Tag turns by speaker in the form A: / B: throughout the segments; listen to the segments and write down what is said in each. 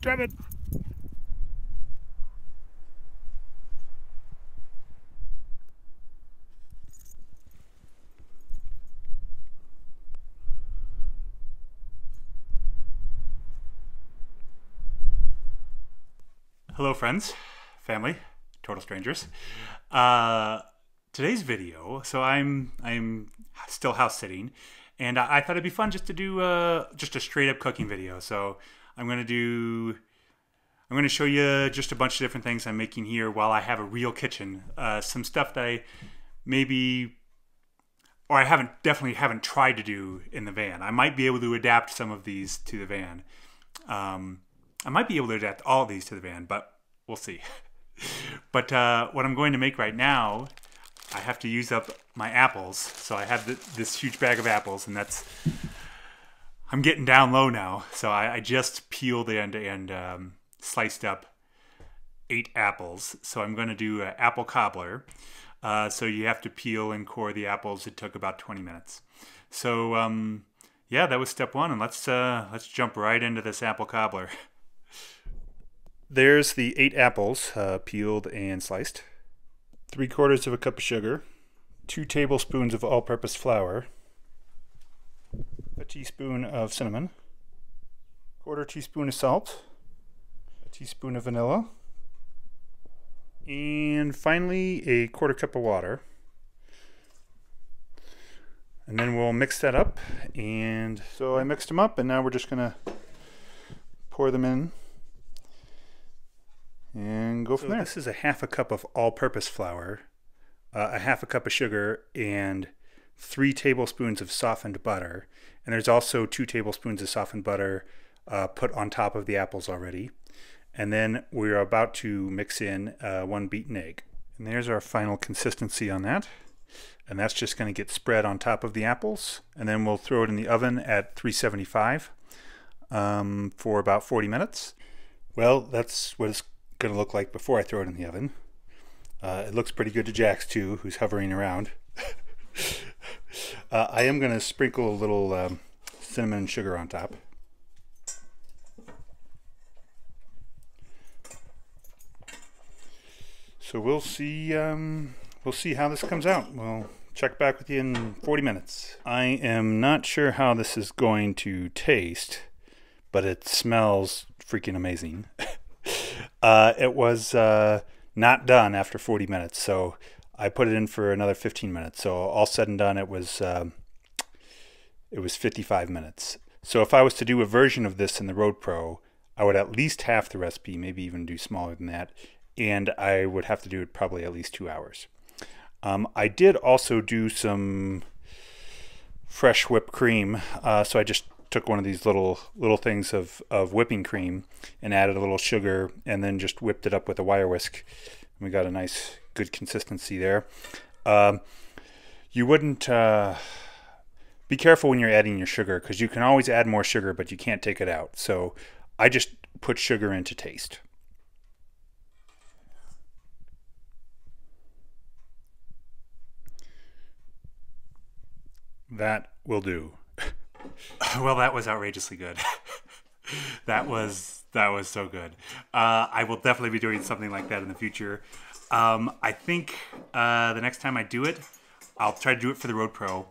A: Damn it! Hello friends, family, total strangers. Today's video, so I'm still house sitting, and I thought it'd be fun just to do just a straight up cooking video. So I'm gonna show you just a bunch of different things I'm making here while I have a real kitchen. Some stuff that I definitely haven't tried to do in the van. I might be able to adapt some of these to the van. I might be able to adapt all of these to the van, but we'll see. But what I'm going to make right now, I have to use up my apples. So I have this huge bag of apples, and I'm getting down low now. So I just peeled and sliced up 8 apples. So I'm going to do an apple cobbler. So you have to peel and core the apples. It took about 20 minutes. So yeah, that was step 1, and let's jump right into this apple cobbler. There's the 8 apples peeled and sliced. 3/4 cup of sugar, 2 tablespoons of all-purpose flour, a teaspoon of cinnamon, 1/4 teaspoon of salt, a teaspoon of vanilla, and finally a 1/4 cup of water. And then we'll mix that up. And so I mixed them up, and now we're just gonna pour them in and go from there. This is a 1/2 cup of all-purpose flour, a 1/2 cup of sugar, and 3 tablespoons of softened butter. And there's also 2 tablespoons of softened butter put on top of the apples already. And then we're about to mix in 1 beaten egg. And there's our final consistency on that. And that's just going to get spread on top of the apples. And then we'll throw it in the oven at 375 for about 40 minutes. Well, that's what it's going to look like before I throw it in the oven. It looks pretty good to Jax too, who's hovering around. I am going to sprinkle a little cinnamon and sugar on top. So we'll see how this comes out. We'll check back with you in 40 minutes. I am not sure how this is going to taste, but it smells freaking amazing. It was not done after 40 minutes, so I put it in for another 15 minutes. So all said and done, it was 55 minutes. So if I was to do a version of this in the Road Pro, I would at least half the recipe, maybe even do smaller than that, and I would have to do it probably at least 2 hours. I did also do some fresh whipped cream, so I just took one of these little things of whipping cream and added a little sugar and then just whipped it up with a wire whisk. And we got a nice, good consistency there. You wouldn't be careful when you're adding your sugar, because you can always add more sugar, but you can't take it out. So I just put sugar in to taste. That will do. Well, that was outrageously good. that was so good. I will definitely be doing something like that in the future. I think the next time I do it, I'll try to do it for the Road Pro,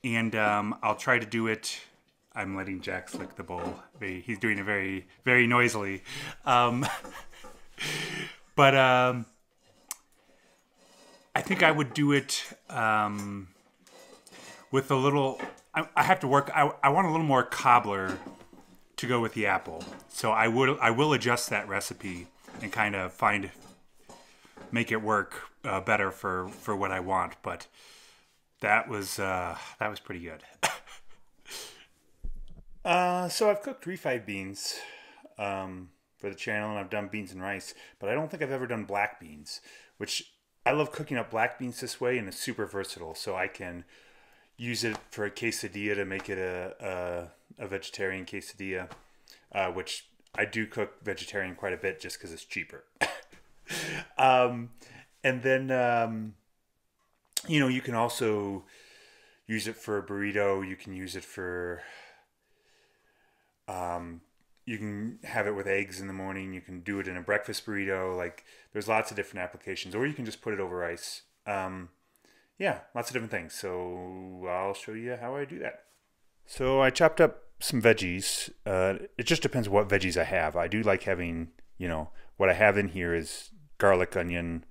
A: and I'll try to do it. I'm letting Jax lick the bowl. He's doing it very, very noisily. But I think I would do it with a little. I have to work. I want a little more cobbler to go with the apple. So I will adjust that recipe and kind of make it work better for what I want. But that was pretty good. So I've cooked refried beans for the channel, and I've done beans and rice, but I don't think I've ever done black beans, which I love cooking up black beans this way, and it's super versatile. So I can use it for a quesadilla to make it a vegetarian quesadilla, which I do cook vegetarian quite a bit just because it's cheaper. And then, you can also use it for a burrito. You can use it for, you can have it with eggs in the morning. You can do it in a breakfast burrito. Like, there's lots of different applications, or you can just put it over rice. Yeah, lots of different things. So I'll show you how I do that. So I chopped up some veggies. It just depends what veggies I have. I do like having, what I have in here is garlic, onion,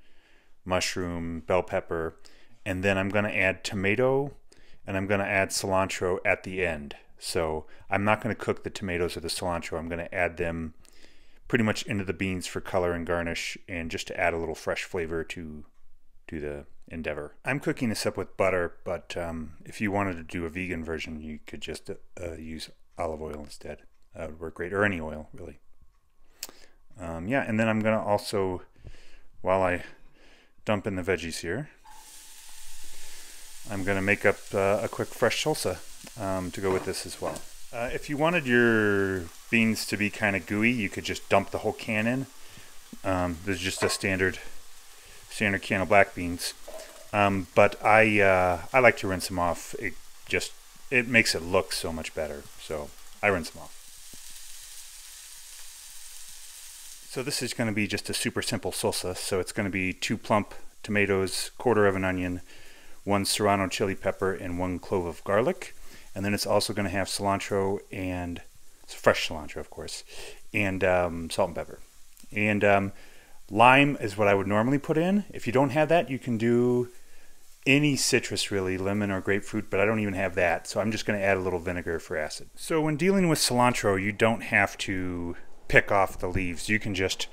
A: mushroom, bell pepper, and then I'm going to add tomato, and I'm going to add cilantro at the end. So I'm not going to cook the tomatoes or the cilantro. I'm going to add them pretty much into the beans for color and garnish, and just to add a little fresh flavor to the endeavor. I'm cooking this up with butter, but if you wanted to do a vegan version, you could just use olive oil instead. That would work great, or any oil, really. Yeah, and then I'm going to also, while I dump in the veggies here, I'm going to make up a quick fresh salsa to go with this as well. If you wanted your beans to be kind of gooey, you could just dump the whole can in. There's just a standard can of black beans. But I like to rinse them off. It makes it look so much better. So I rinse them off. So this is going to be just a super simple salsa. So it's going to be 2 plump tomatoes, 1/4 of an onion, 1 serrano chili pepper, and 1 clove of garlic. And then it's also going to have cilantro, and it's fresh cilantro, of course, and salt and pepper. And lime is what I would normally put in. If you don't have that, you can do any citrus, really, lemon or grapefruit, but I don't even have that, so I'm just going to add a little vinegar for acid. So when dealing with cilantro, you don't have to pick off the leaves. You can just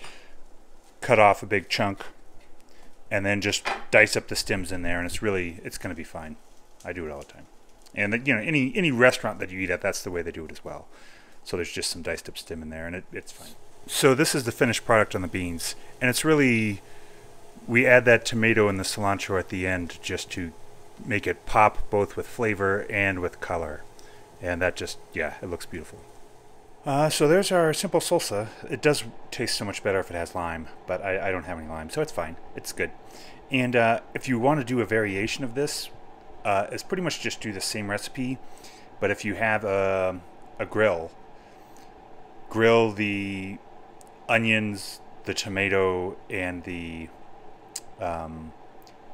A: cut off a big chunk and then just dice up the stems in there, and it's going to be fine. I do it all the time. And any restaurant that you eat at, that's the way they do it as well. So there's just some diced up stem in there, and it's fine. So this is the finished product on the beans, and it's really, we add that tomato and the cilantro at the end just to make it pop both with flavor and with color, and that just, yeah, it looks beautiful. So there's our simple salsa. It does taste so much better if it has lime, but I don't have any lime, so it's fine. It's good. And if you want to do a variation of this, it's pretty much just do the same recipe, but if you have a grill the onions, the tomato, and the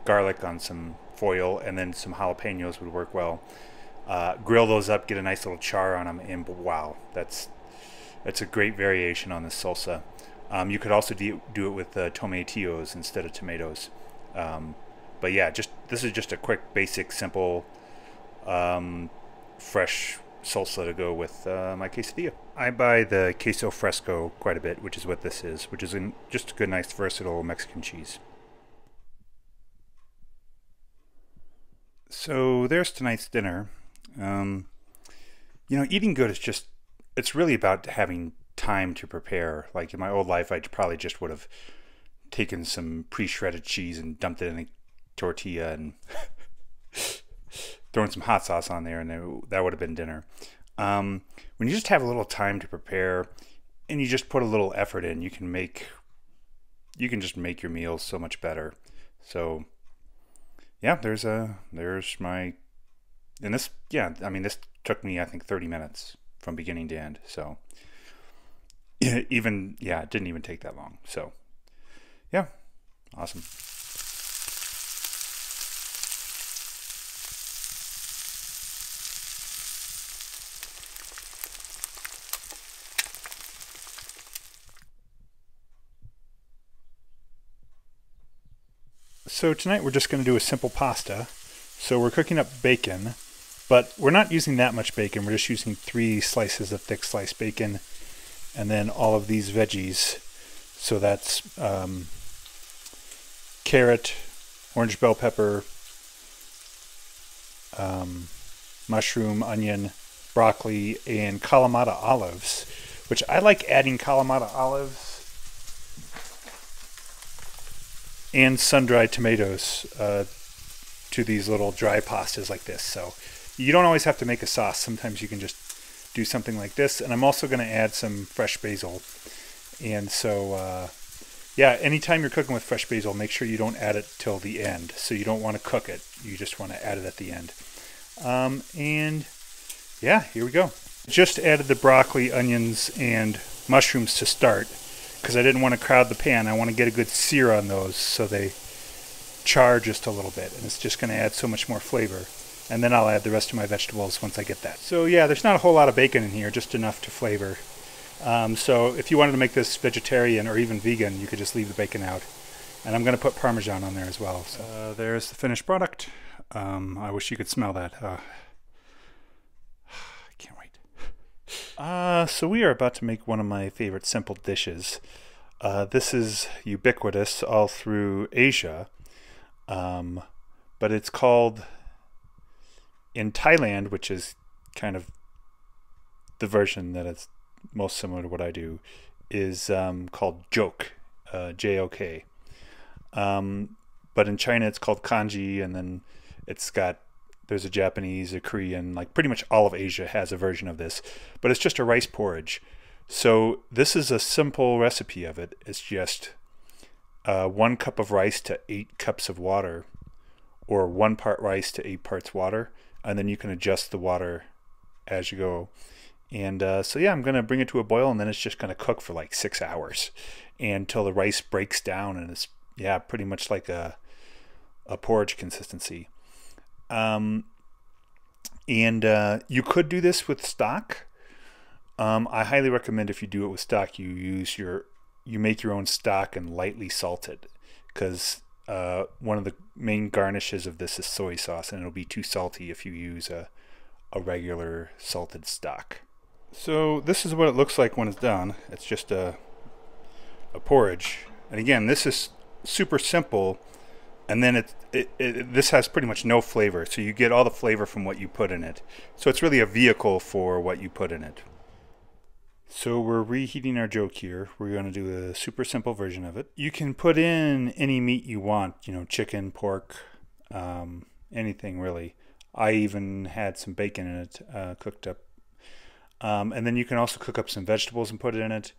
A: garlic on some foil, and then some jalapenos would work well. Grill those up, get a nice little char on them, and wow, that's a great variation on this salsa. You could also do it with tomatillos instead of tomatoes. But yeah, this is just a quick, basic, simple, fresh salsa to go with my quesadilla. I buy the queso fresco quite a bit, which is what this is, which is just a good, nice, versatile Mexican cheese. So there's tonight's dinner. Eating good is it's really about having time to prepare. Like in my old life, I probably just would have taken some pre-shredded cheese and dumped it in a tortilla and throwing some hot sauce on there, and that would have been dinner. When you just have a little time to prepare and you just put a little effort in, you can just make your meals so much better. So yeah, there's my, and this, yeah, I mean, this took me, I think, 30 minutes from beginning to end. So it didn't even take that long. So yeah, awesome. So tonight we're just going to do a simple pasta. So we're cooking up bacon, but we're not using that much bacon. We're just using 3 slices of thick sliced bacon, and then all of these veggies. So that's carrot, orange bell pepper, mushroom, onion, broccoli, and Kalamata olives, which I like adding Kalamata olives and sun-dried tomatoes to these little dry pastas like this. So You don't always have to make a sauce. Sometimes you can just do something like this. And I'm also going to add some fresh basil. And so, yeah, anytime you're cooking with fresh basil, make sure you don't add it till the end. So you don't want to cook it. You just want to add it at the end. And yeah, here we go. Just added the broccoli, onions, and mushrooms to start because I didn't want to crowd the pan. I want to get a good sear on those so they char just a little bit. And it's just going to add so much more flavor. And then I'll add the rest of my vegetables once I get that. So yeah, there's not a whole lot of bacon in here, just enough to flavor. So if you wanted to make this vegetarian or even vegan, you could just leave the bacon out. And I'm going to put Parmesan on there as well. So there's the finished product. I wish you could smell that. I can't wait. So we are about to make one of my favorite simple dishes. This is ubiquitous all through Asia. But it's called, in Thailand, which is kind of the version that is most similar to what I do, is called jok, J-O-K. But in China it's called kanji, and then there's a Japanese, a Korean, like pretty much all of Asia has a version of this. But it's just a rice porridge. So this is a simple recipe of it. It's just 1 cup of rice to 8 cups of water, or 1 part rice to 8 parts water, and then you can adjust the water as you go. And so yeah, I'm going to bring it to a boil, and then it's just going to cook for like 6 hours until the rice breaks down, and it's, yeah, pretty much like a porridge consistency. And you could do this with stock. I highly recommend, if you do it with stock, you make your own stock and lightly salt it, because one of the main garnishes of this is soy sauce, and it'll be too salty if you use a regular salted stock. So this is what it looks like when it's done. It's just a porridge, and again, this is super simple. And then this has pretty much no flavor, so you get all the flavor from what you put in it. So it's really a vehicle for what you put in it. So we're reheating our jok here. We're going to do a super simple version of it. You can put in any meat you want, chicken, pork, anything really. I even had some bacon in it, cooked up. And then you can also cook up some vegetables and put it in it.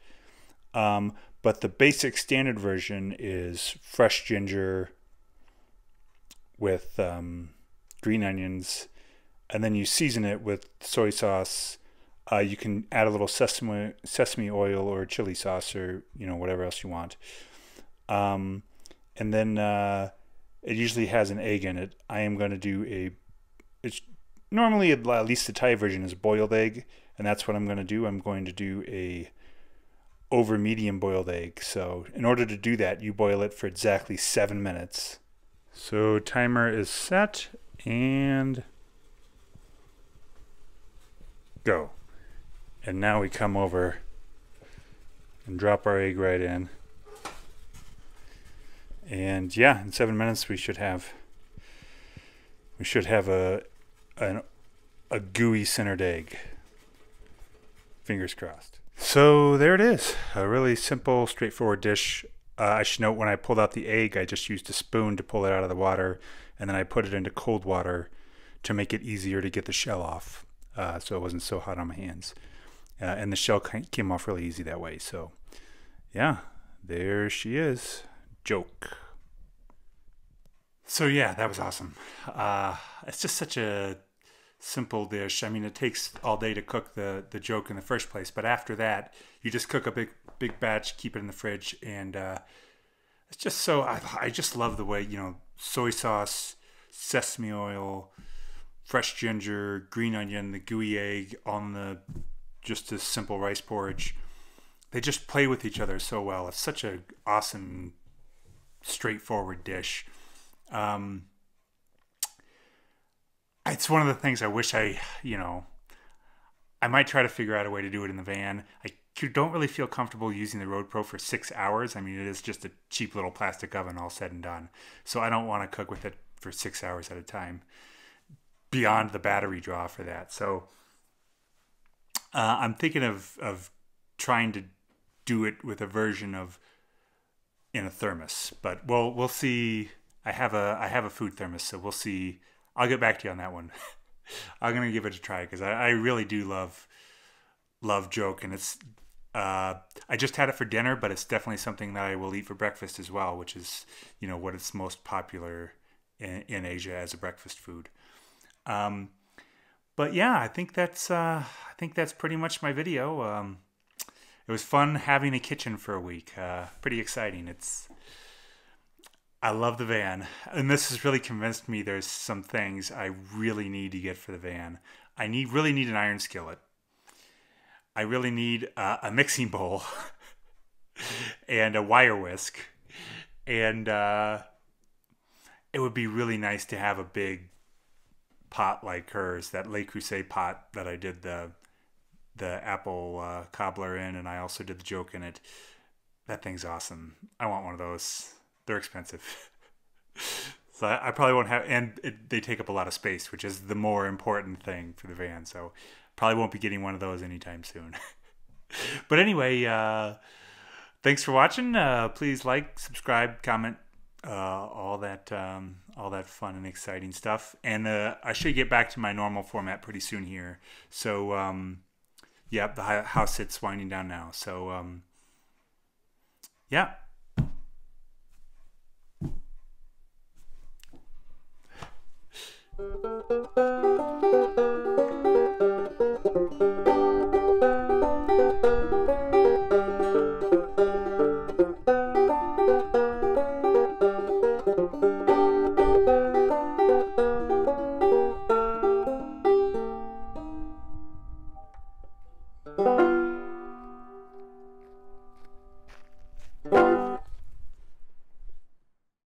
A: But the basic standard version is fresh ginger with green onions, and then you season it with soy sauce. You can add a little sesame oil or chili sauce, or whatever else you want. And then it usually has an egg in it. I am going to do it's normally, at least the Thai version, is a boiled egg, and that's what I'm going to do. I'm going to do a over medium boiled egg. So in order to do that, you boil it for exactly 7 minutes. So timer is set, and go. And now we come over and drop our egg right in. And yeah, in 7 minutes we should have a gooey centered egg. Fingers crossed. So there it is, a really simple, straightforward dish. I should note, when I pulled out the egg, I just used a spoon to pull it out of the water, and then I put it into cold water to make it easier to get the shell off, so it wasn't so hot on my hands. And the shell came off really easy that way. So yeah, there she is, jok. So yeah, that was awesome. It's just such a simple dish. I mean, it takes all day to cook the jok in the first place, but after that, you just cook a big batch, keep it in the fridge, and it's just so, I just love the way, soy sauce, sesame oil, fresh ginger, green onion, the gooey egg on just this simple rice porridge. They just play with each other so well. It's such an awesome, straightforward dish. It's one of the things I wish I might try to figure out a way to do it in the van. I don't really feel comfortable using the Road Pro for 6 hours. I mean, it is just a cheap little plastic oven all said and done. So I don't want to cook with it for 6 hours at a time, beyond the battery draw for that. So I'm thinking of trying to do it with a version in a thermos, but we'll see. I have a food thermos, so we'll see. I'll get back to you on that one. I'm gonna give it a try because I really do love joke, and it's I just had it for dinner, but it's definitely something that I will eat for breakfast as well, which is what it's most popular in Asia as a breakfast food. But yeah, I think that's pretty much my video. It was fun having a kitchen for a week. Pretty exciting. I love the van, and this has really convinced me there's some things I really need to get for the van. Really need an iron skillet. I really need a mixing bowl and a wire whisk, and it would be really nice to have a big pot like hers, that Le Creuset pot that I did the apple cobbler in, and I also did the joke in it. That thing's awesome. I want one of those. They're expensive. So I probably won't have, and they take up a lot of space, which is the more important thing for the van. So probably won't be getting one of those anytime soon. But anyway, thanks for watching. Please like, subscribe, comment, all that fun and exciting stuff. And I should get back to my normal format pretty soon here. So yeah, the house sits winding down now. So yeah.